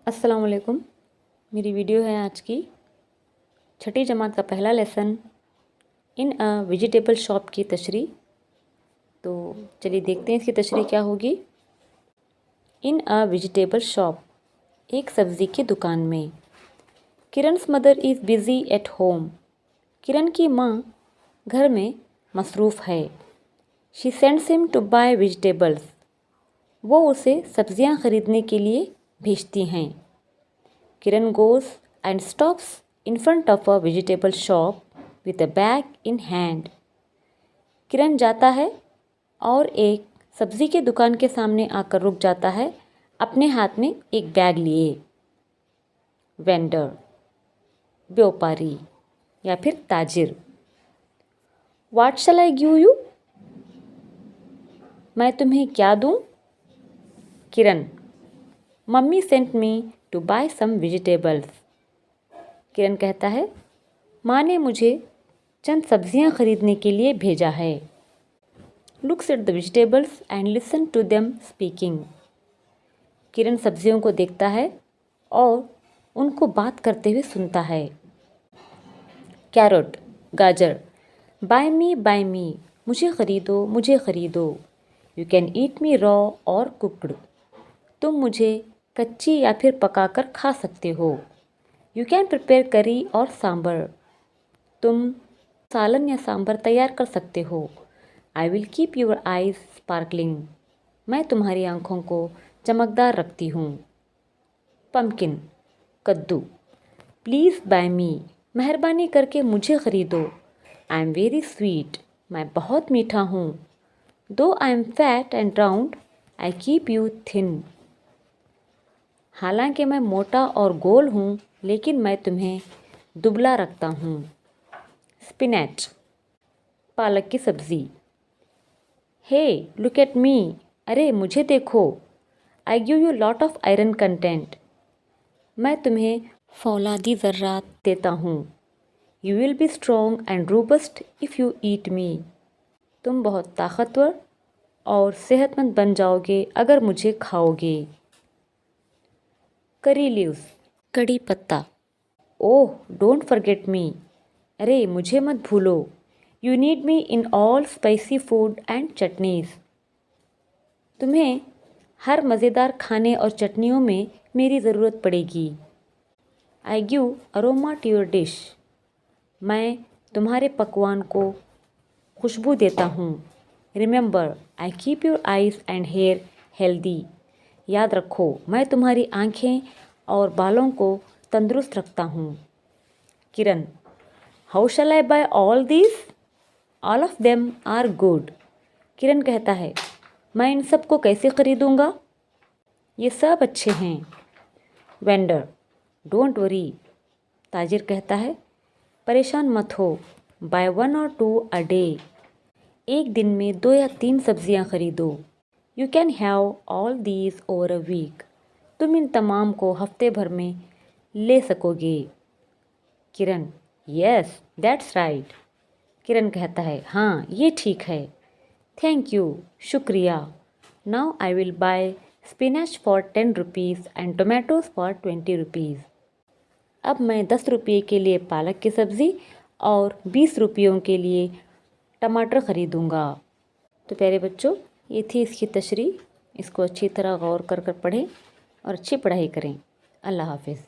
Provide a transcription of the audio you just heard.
अस्सलाम वालेकुम। मेरी वीडियो है आज की छठी जमात का पहला lesson in a vegetable shop की तशरीह। तो चलिए देखते हैं इसकी तशरीह क्या होगी। इन अ वेजिटेबल शॉप, एक सब्ज़ी की दुकान में। Kiran's mother is busy at home, Kiran की माँ घर में मसरूफ़ है। She sends him to buy vegetables, वो उसे सब्ज़ियाँ ख़रीदने के लिए भेजती हैं। किरण goes and stops in front of a vegetable shop with a bag in hand. किरण जाता है और एक सब्ज़ी की दुकान के सामने आकर रुक जाता है अपने हाथ में एक बैग लिए। वेंडर, व्यापारी या फिर ताजिर। What shall I give you? मैं तुम्हें क्या दूँ? Kiran, mummy sent me to buy some vegetables. Kiran कहता है, माँ ने मुझे चंद सब्जियाँ खरीदने के लिए भेजा है। Looks at the vegetables and listen to them speaking. Kiran सब्जियों को देखता है और उनको बात करते हुए सुनता है। कैरेट, गाजर। बाय मी, मुझे ख़रीदो, मुझे ख़रीदो। You can eat me raw और कुकड, तुम मुझे कच्ची या फिर पकाकर खा सकते हो। यू कैन प्रिपेयर करी और सांबर, तुम सालन या सांबर तैयार कर सकते हो। I will keep your eyes sparkling, मैं तुम्हारी आँखों को चमकदार रखती हूँ। पम्पकिन, कद्दू। प्लीज़ बाय मी, मेहरबानी करके मुझे ख़रीदो। आई एम वेरी स्वीट, मैं बहुत मीठा हूँ। दो I am fat and round, I keep you thin, हालांकि मैं मोटा और गोल हूँ लेकिन मैं तुम्हें दुबला रखता हूँ। स्पिनच, पालक की सब्ज़ी। हे लुक एट मी, अरे मुझे देखो। I give you lot of iron content, मैं तुम्हें फौलादी ज़र्रात देता हूँ। You will be strong and robust if you eat me, तुम बहुत ताकतवर और सेहतमंद बन जाओगे अगर मुझे खाओगे। करी लीव्स, कड़ी पत्ता। ओह डोंट फॉरगेट मी, अरे मुझे मत भूलो। You need me in all spicy food and chutneys, तुम्हें हर मज़ेदार खाने और चटनियों में मेरी ज़रूरत पड़ेगी। I give aroma to your dish, मैं तुम्हारे पकवान को खुशबू देता हूँ। Remember, I keep your eyes and hair healthy, याद रखो मैं तुम्हारी आँखें और बालों को तंदुरुस्त रखता हूँ। Kiran, how shall I buy all this? All of them are good, Kiran कहता है, मैं इन सब को कैसे ख़रीदूँगा? ये सब अच्छे हैं। वेंडर, डोंट वरी, ताजिर कहता है, परेशान मत हो। बाय 1 or 2 अ डे, एक दिन में 2 या 3 सब्जियां खरीदो। You can have all these over a week, तुम इन तमाम को हफ्ते भर में ले सकोगे। Kiran, yes that's right, Kiran कहता है, हाँ ये ठीक है। थैंक यू, शुक्रिया। Now I will buy spinach for 10 rupees and tomatoes for 20 rupees, अब मैं 10 रुपये के लिए पालक की सब्ज़ी और 20 रुपयों के लिए टमाटर ख़रीदूँगा। तो प्यारे बच्चों, ये थी इसकी तशरीह। इसको अच्छी तरह गौर कर पढ़ें और अच्छी पढ़ाई करें। अल्लाह हाफ़िज़।